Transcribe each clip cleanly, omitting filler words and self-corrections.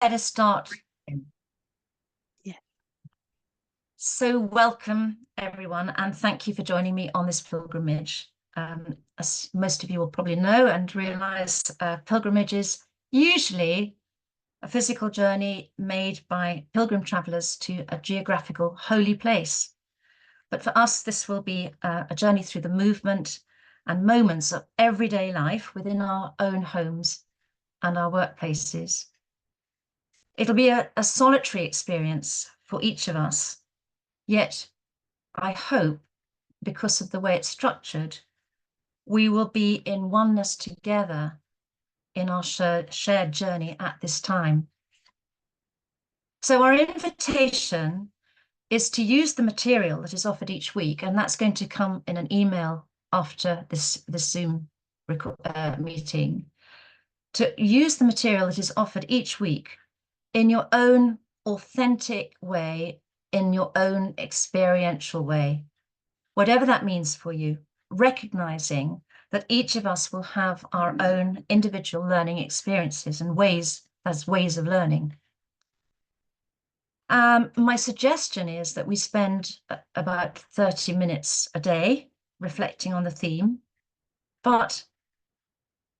better start. Yeah. So welcome, everyone, and thank you for joining me on this pilgrimage. As most of you will probably know and realize, pilgrimage is usually a physical journey made by pilgrim travelers to a geographical holy place. But for us, this will be a journey through the movement and moments of everyday life within our own homes and our workplaces. It'll be a solitary experience for each of us, yet I hope, because of the way it's structured, we will be in oneness together in our shared journey at this time. So our invitation is to use the material that is offered each week, and that's going to come in an email after this Zoom meeting, to use the material that is offered each week in your own authentic way, in your own experiential way, whatever that means for you, recognizing that each of us will have our own individual learning experiences and ways of learning. My suggestion is that we spend about 30 minutes a day reflecting on the theme, but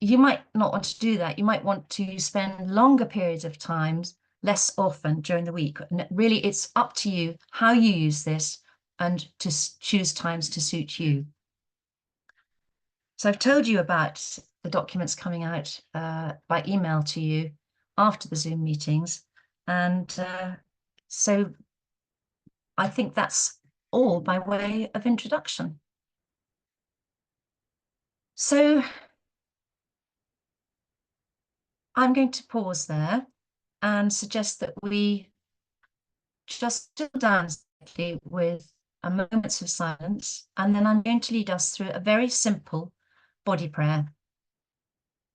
you might not want to do that. You might want to spend longer periods of time, less often during the week. And really, it's up to you how you use this and to choose times to suit you. So I've told you about the documents coming out by email to you after the Zoom meetings. And so I think that's all by way of introduction. So I'm going to pause there and suggest that we just sit down with a moment of silence, and then I'm going to lead us through a very simple body prayer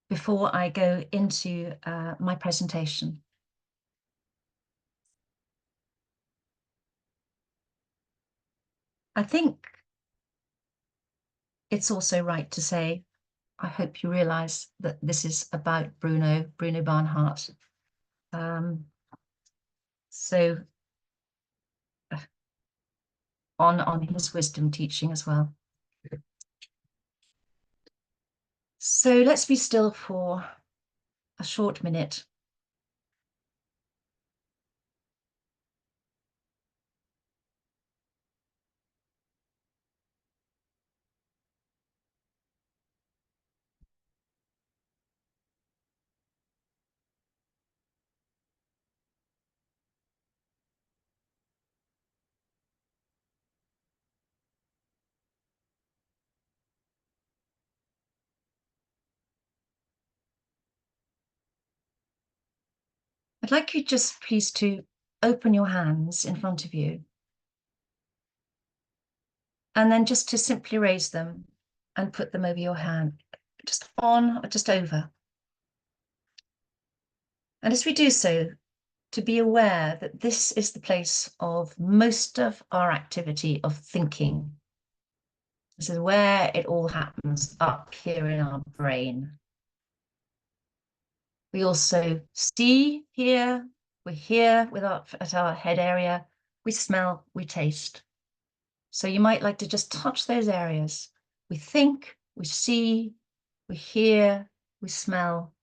before I go into my presentation. I think it's also right to say, I hope you realize that this is about Bruno Barnhart. So on his wisdom teaching as well. So let's be still for a short minute. I'd like you just please to open your hands in front of you, and then just to simply raise them and put them over your hand, just on or just over. And as we do so, to be aware that this is the place of most of our activity of thinking. This is where it all happens, up here in our brain. We also see here, we hear at our head area, we smell, we taste. So you might like to just touch those areas. We think, we see, we hear, we smell,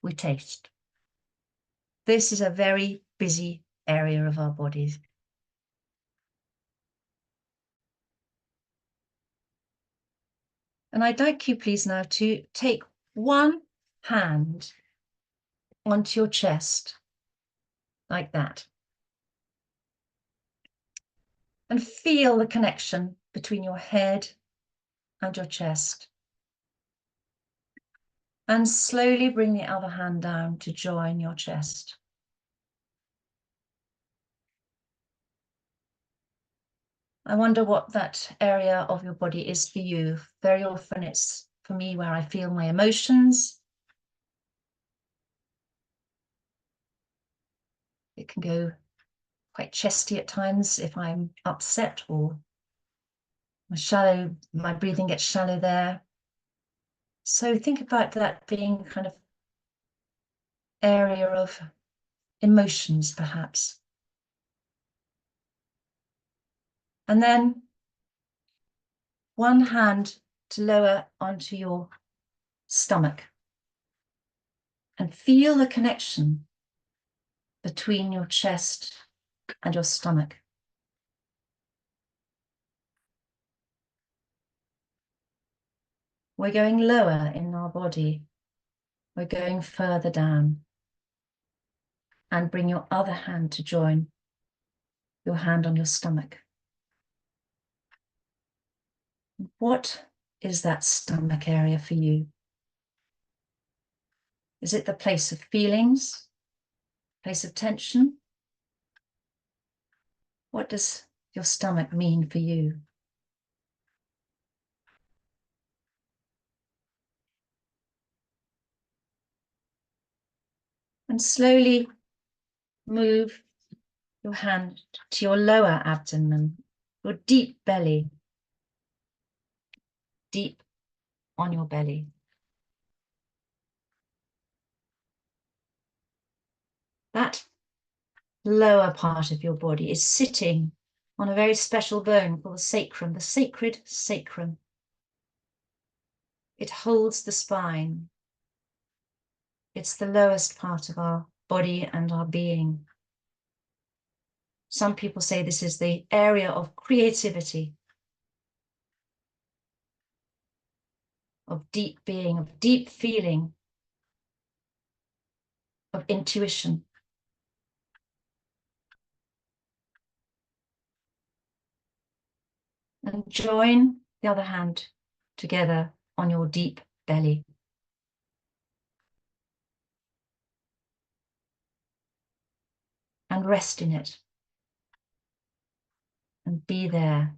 we taste. This is a very busy area of our bodies. And I'd like you, please, now to take one hand onto your chest, like that. And feel the connection between your head and your chest. And slowly bring the other hand down to join your chest. I wonder what that area of your body is for you. Very often it's, for me, where I feel my emotions. It can go quite chesty at times if I'm upset, or my breathing gets shallow there. So think about that being kind of area of emotions, perhaps. And then one hand to lower onto your stomach and feel the connection between your chest and your stomach. We're going lower in our body. We're going further down. And bring your other hand to join your hand on your stomach. What is that stomach area for you? Is it the place of feelings, place of tension? What does your stomach mean for you? And slowly move your hand to your lower abdomen, your deep belly, deep on your belly. That lower part of your body is sitting on a very special bone called the sacrum, the sacred sacrum. It holds the spine. It's the lowest part of our body and our being. Some people say this is the area of creativity, of deep being, of deep feeling, of intuition. And join the other hand together on your deep belly. And rest in it. And be there.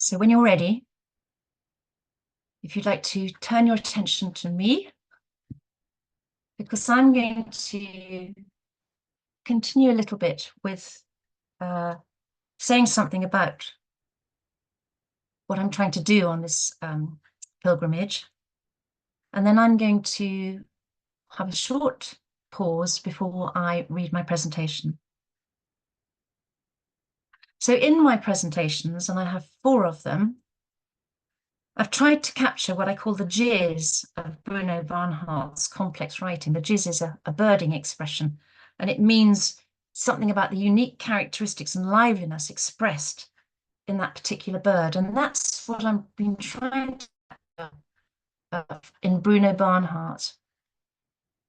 So when you're ready, if you'd like to turn your attention to me, because I'm going to continue a little bit with saying something about what I'm trying to do on this pilgrimage. And then I'm going to have a short pause before I read my presentation. So in my presentations, and I have 4 of them, I've tried to capture what I call the jizz of Bruno Barnhart's complex writing. The jizz is a birding expression, and it means something about the unique characteristics and liveliness expressed in that particular bird. And that's what I've been trying to in Bruno Barnhart,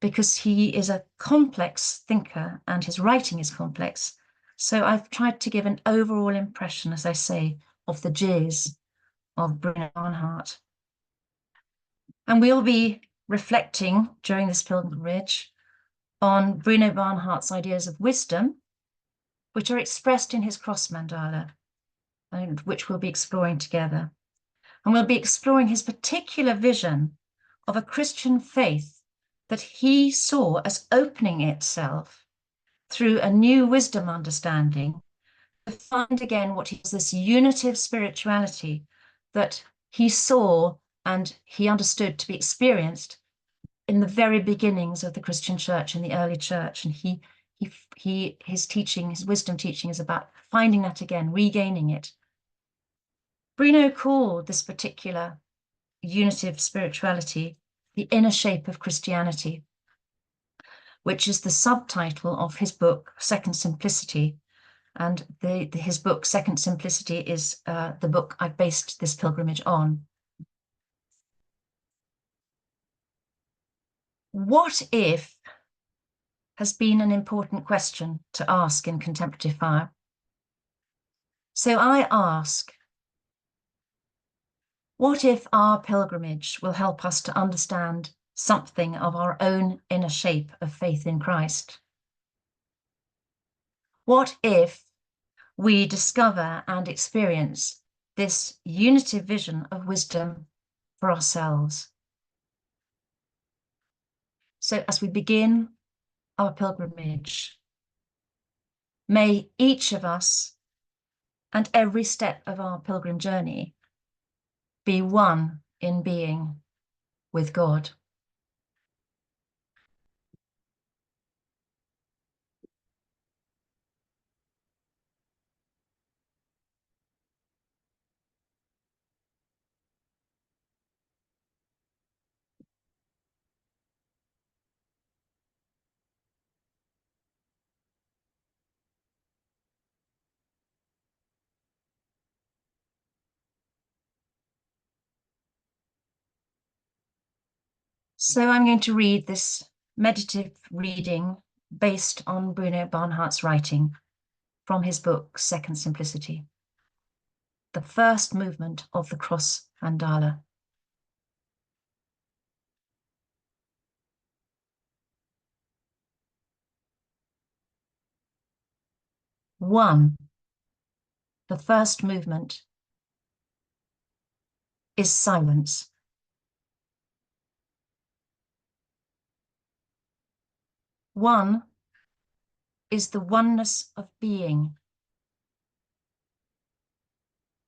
because he is a complex thinker and his writing is complex. So I've tried to give an overall impression, as I say, of the jizz of Bruno Barnhart. And we'll be reflecting during this pilgrimage on Bruno Barnhart's ideas of wisdom, which are expressed in his cross mandala, and which we'll be exploring together. And we'll be exploring his particular vision of a Christian faith that he saw as opening itself through a new wisdom understanding to find again what he calls this unitive spirituality that he saw and he understood to be experienced in the very beginnings of the Christian church, in the early church. And his teaching, his wisdom teaching, is about finding that again, regaining it. Bruno called this particular unitive spirituality the inner shape of Christianity, which is the subtitle of his book, Second Simplicity. And his book, Second Simplicity, is the book I've based this pilgrimage on. What if has been an important question to ask in contemplative fire. So I ask, what if our pilgrimage will help us to understand something of our own inner shape of faith in Christ? What if we discover and experience this unitive vision of wisdom for ourselves? So as we begin our pilgrimage, may each of us and every step of our pilgrim journey be one in being with God. So I'm going to read this meditative reading based on Bruno Barnhart's writing from his book, Second Simplicity, the first movement of the cross mandala. One, the first movement is silence. One is the oneness of being,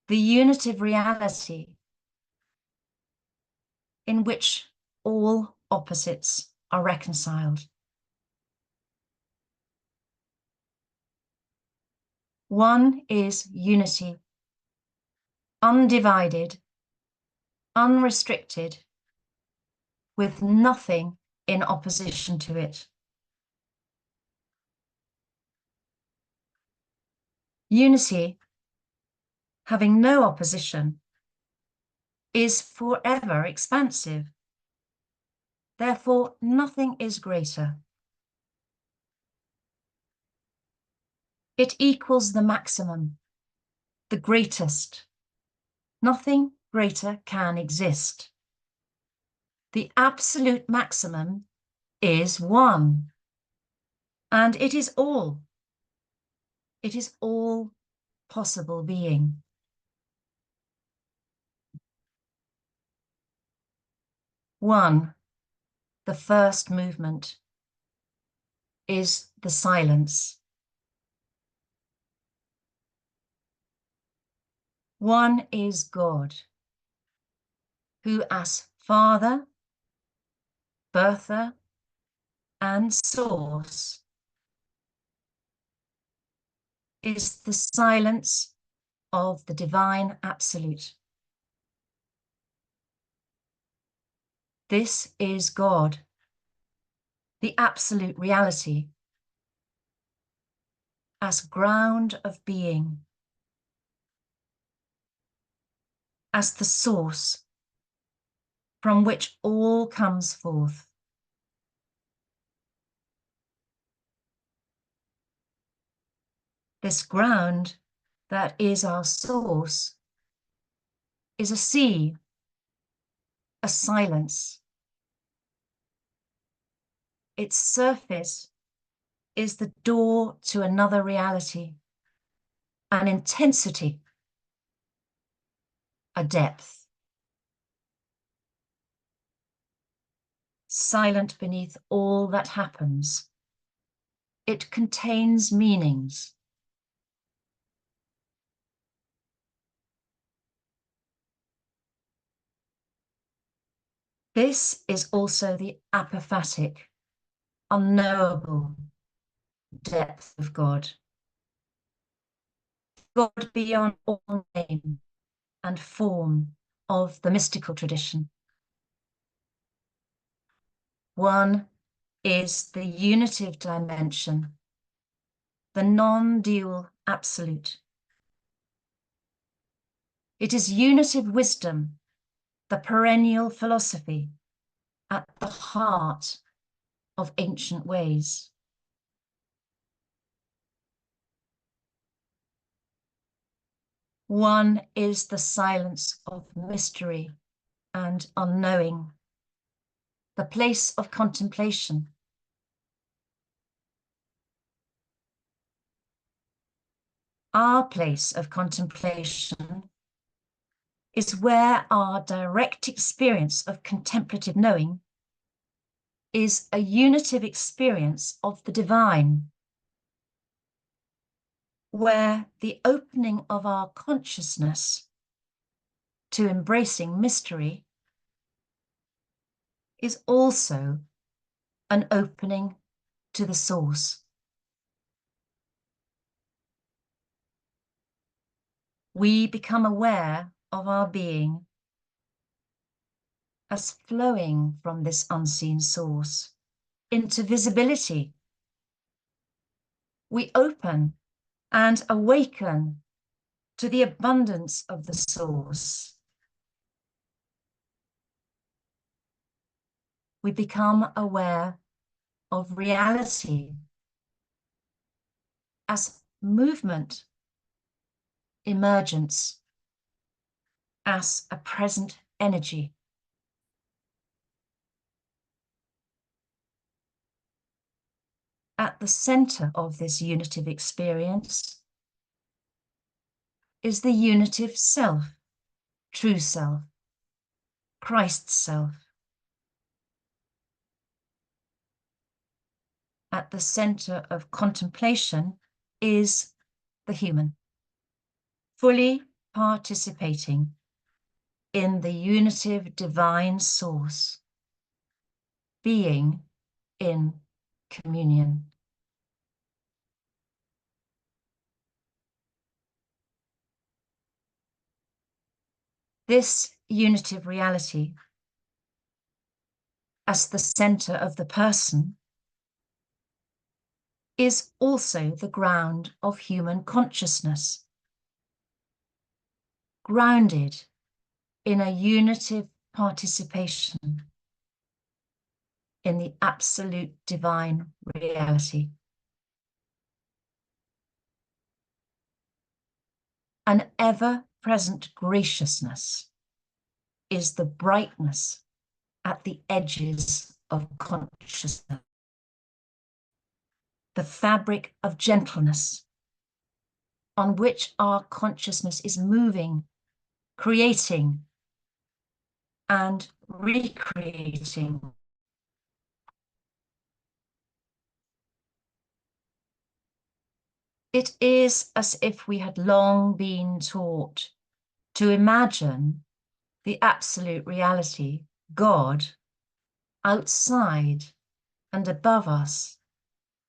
the unitive reality in which all opposites are reconciled. One is unity, undivided, unrestricted, with nothing in opposition to it. Unity, having no opposition, is forever expansive. Therefore, nothing is greater. It equals the maximum, the greatest. Nothing greater can exist. The absolute maximum is one, and it is all. It is all possible being. One, the first movement, is the silence. One is God, who as Father, Birther, and Source is the silence of the divine absolute. This is God, the absolute reality, as ground of being, as the source from which all comes forth. This ground that is our source is a sea, a silence. Its surface is the door to another reality, an intensity, a depth. Silent beneath all that happens, it contains meanings. This is also the apophatic, unknowable depth of God. God beyond all name and form of the mystical tradition. One is the unitive dimension, the non-dual absolute. It is unitive wisdom, the perennial philosophy, at the heart of ancient ways. One is the silence of mystery and unknowing, the place of contemplation. Our place of contemplation is where our direct experience of contemplative knowing is a unitive experience of the divine, where the opening of our consciousness to embracing mystery is also an opening to the source. We become aware of our being as flowing from this unseen source into visibility. We open and awaken to the abundance of the source. We become aware of reality as movement, emergence, as a present energy. At the center of this unitive experience is the unitive self, true self, Christ's self. At the center of contemplation is the human, fully participating in the unitive divine source, being in communion. This unitive reality, as the center of the person, is also the ground of human consciousness, grounded in a unitive participation in the absolute divine reality. An ever-present graciousness is the brightness at the edges of consciousness, the fabric of gentleness on which our consciousness is moving, creating, and recreating. It is as if we had long been taught to imagine the absolute reality, God, outside and above us,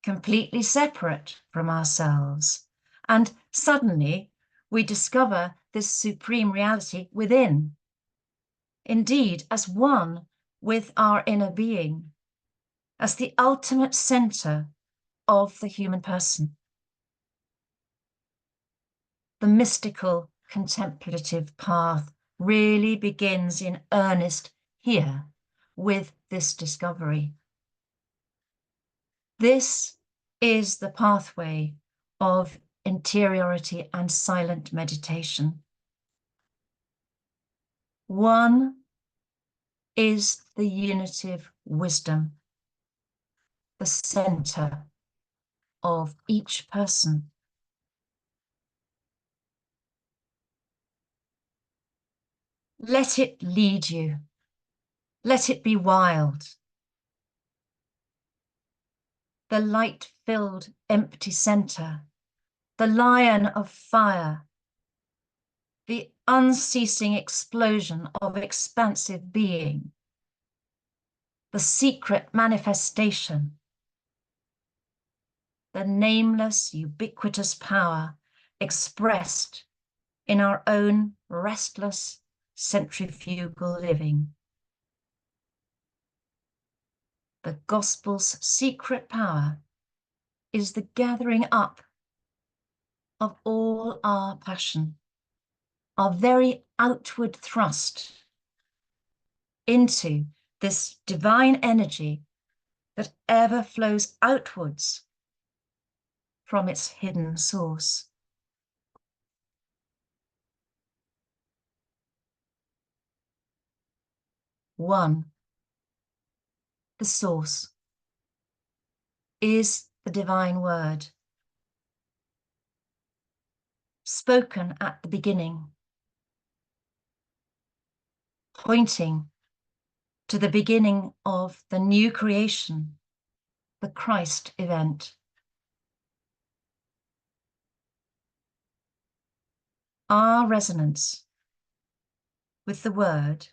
completely separate from ourselves. And suddenly we discover this supreme reality within, indeed, as one with our inner being, as the ultimate center of the human person. The mystical contemplative path really begins in earnest here with this discovery. This is the pathway of interiority and silent meditation. One is the unitive wisdom, the center of each person. Let it lead you. Let it be wild. The light-filled empty center, the lion of fire, the unceasing explosion of expansive being, the secret manifestation, the nameless, ubiquitous power expressed in our own restless, centrifugal living. The gospel's secret power is the gathering up of all our passion, our very outward thrust into this divine energy that ever flows outwards from its hidden source. One, the source, is the divine word, spoken at the beginning, pointing to the beginning of the new creation, the Christ event. Our resonance with the word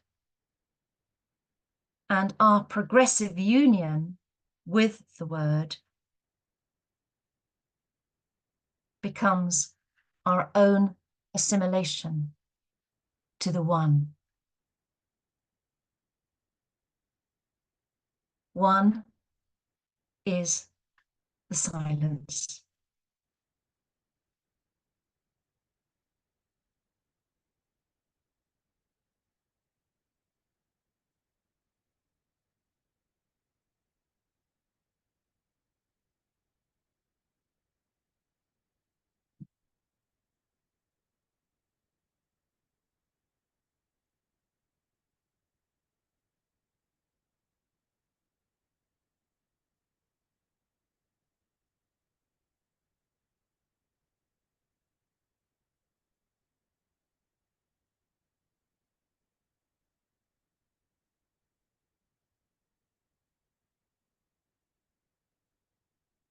and our progressive union with the word becomes our own assimilation to the one. One is the silence.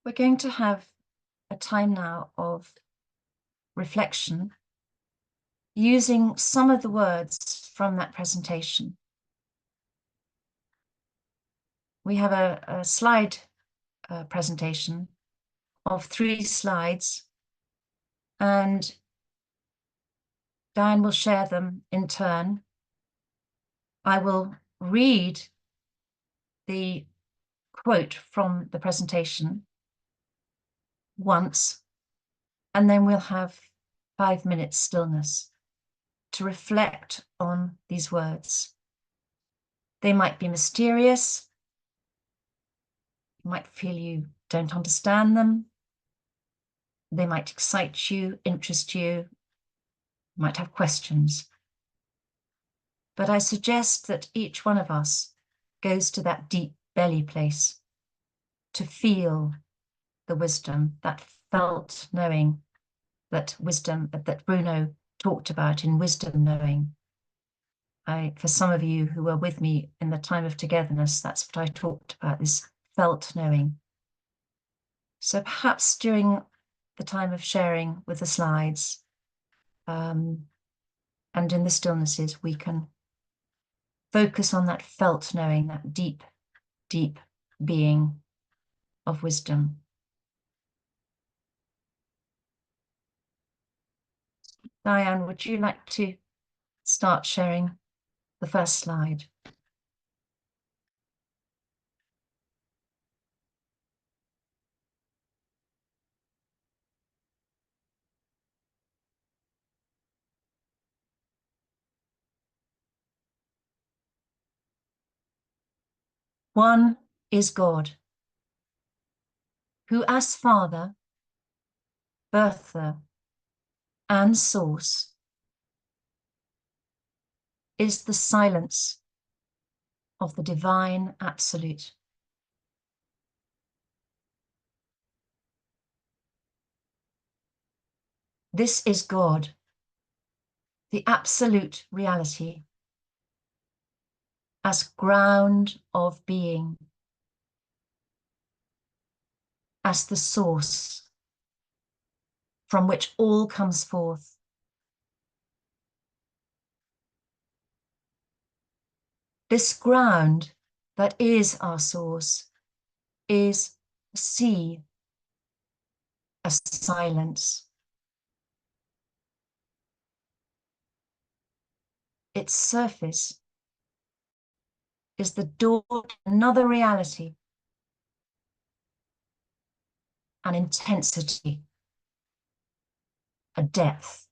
We're going to have a time now of reflection using some of the words from that presentation. We have a slide presentation of 3 slides, and Diane will share them in turn. I will read the quote from the presentation once, and then we'll have 5 minutes stillness to reflect on these words. They might be mysterious. You might feel you don't understand them. They might excite you, interest you. You might have questions. But I suggest that each one of us goes to that deep belly place to feel the wisdom, that felt knowing, that wisdom that Bruno talked about in wisdom knowing. For some of you who were with me in the time of togetherness, that's what I talked about, this felt knowing. So perhaps during the time of sharing with the slides and in the stillnesses, we can focus on that felt knowing, that deep, deep being of wisdom. Diane, would you like to start sharing the first slide? One is God, who as Father, birther, and source is the silence of the divine absolute. This is God, the absolute reality, as ground of being, as the source from which all comes forth. This ground that is our source is a sea, a silence. Its surface is the door to another reality, an intensity, a depth.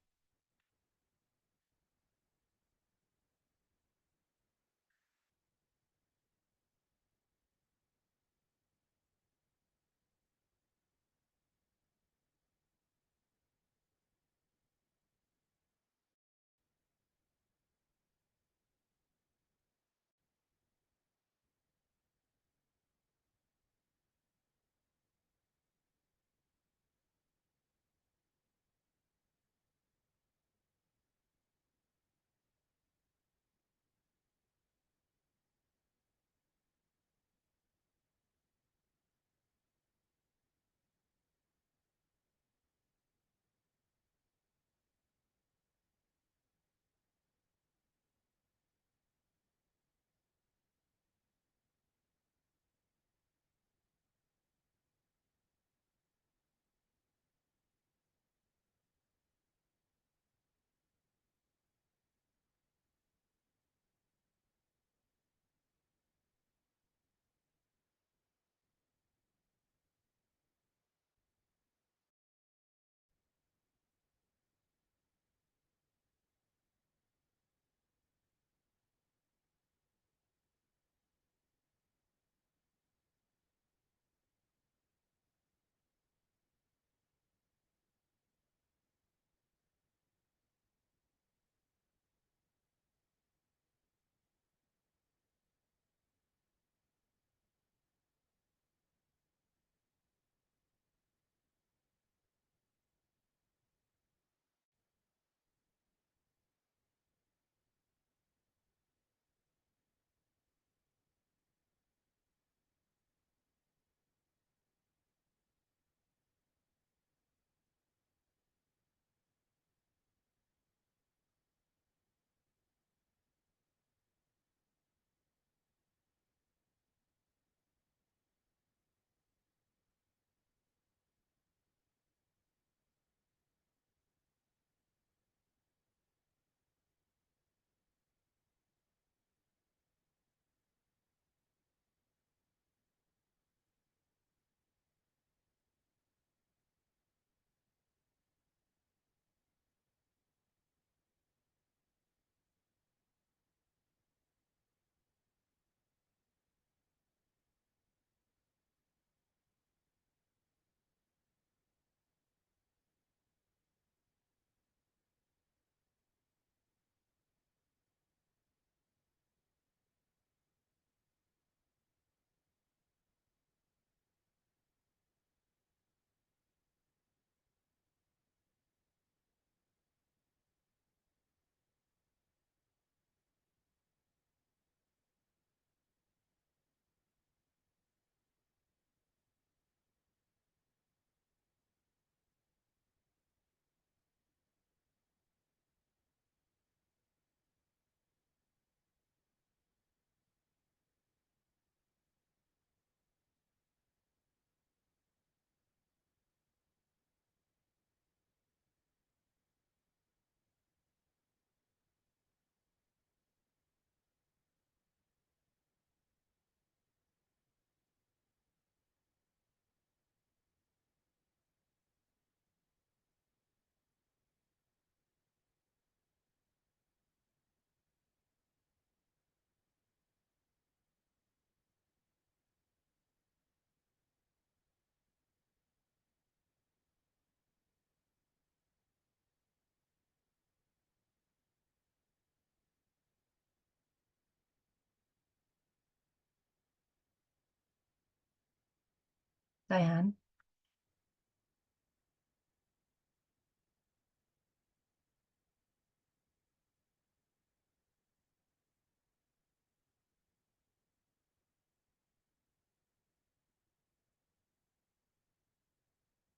Diane.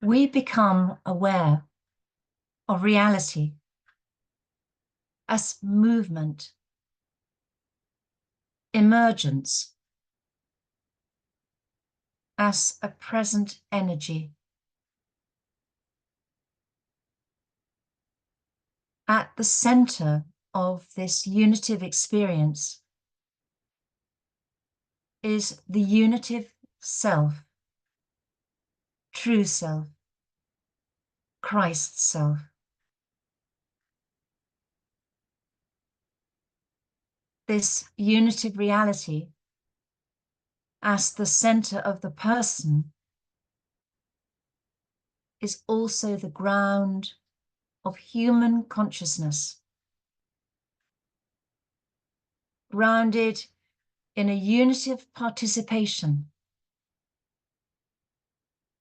We become aware of reality as movement, emergence, as a present energy. At the center of this unitive experience is the unitive self, true self, Christ self. This unitive reality as the center of the person is also the ground of human consciousness, grounded in a unitive participation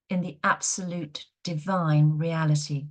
in the absolute divine reality.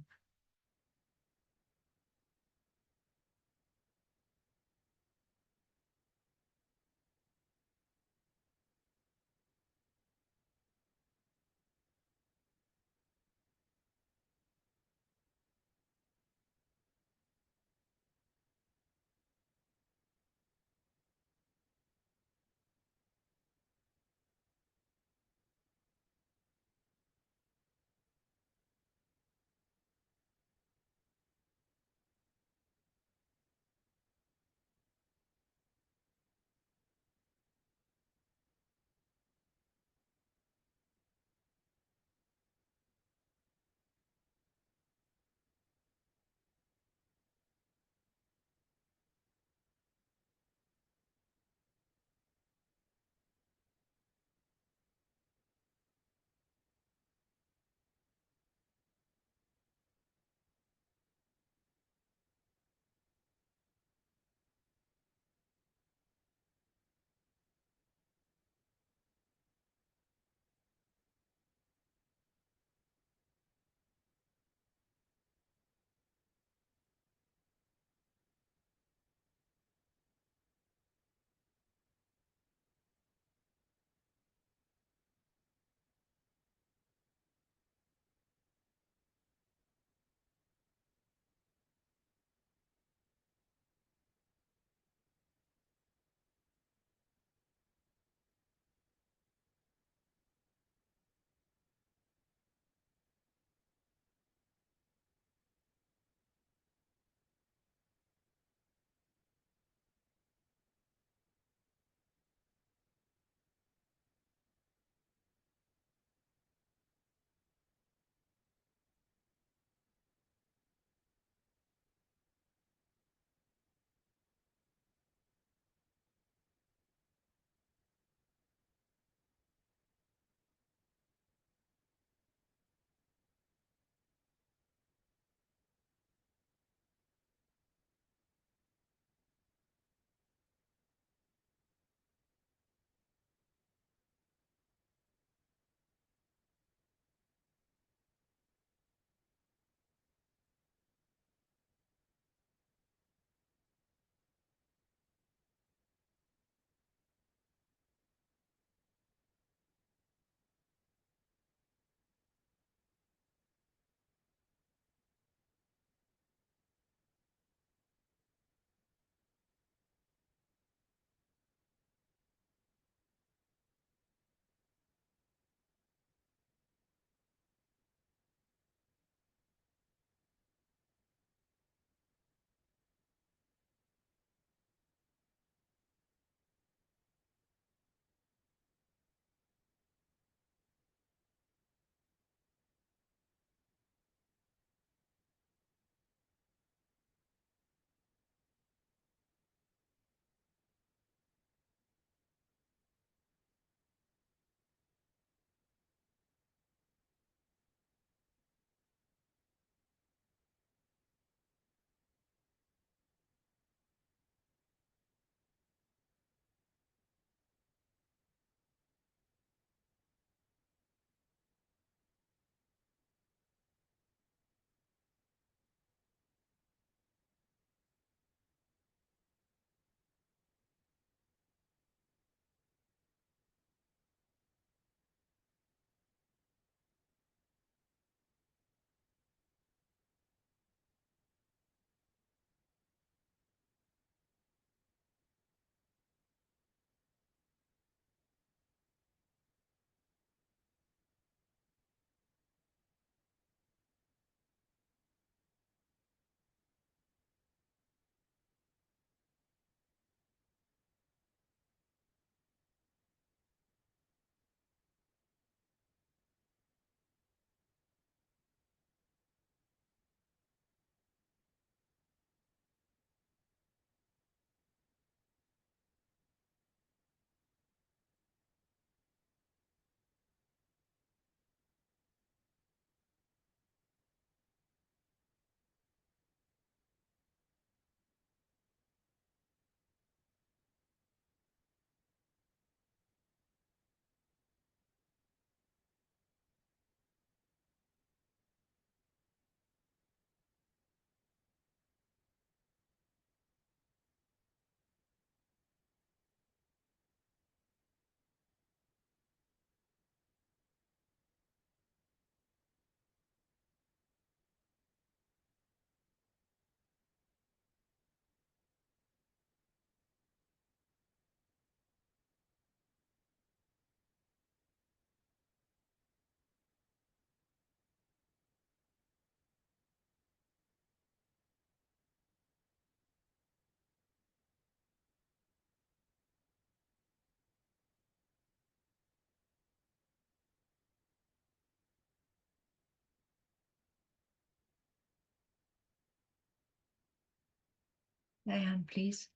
Diane, please.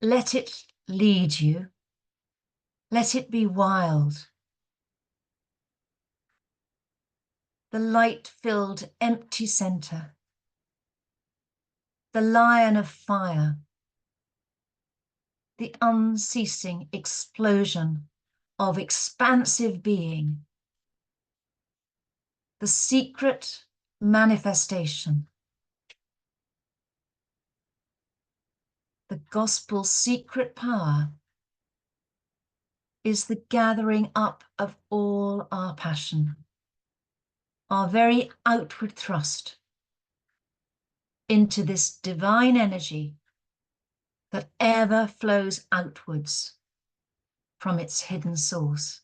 Let it lead you. Let it be wild. The light-filled empty center. The lion of fire. The unceasing explosion of expansive being. The secret manifestation. The gospel's secret power is the gathering up of all our passion, our very outward thrust into this divine energy that ever flows outwards from its hidden source.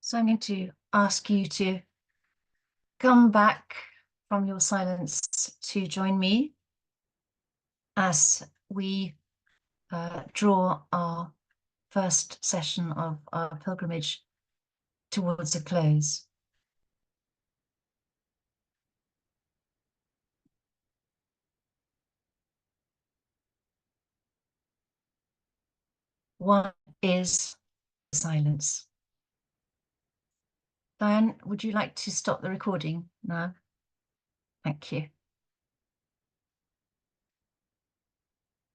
So I'm going to ask you to come back from your silence to join me as we draw our first session of our pilgrimage towards a close. One is silence. Diane, would you like to stop the recording now? Thank you.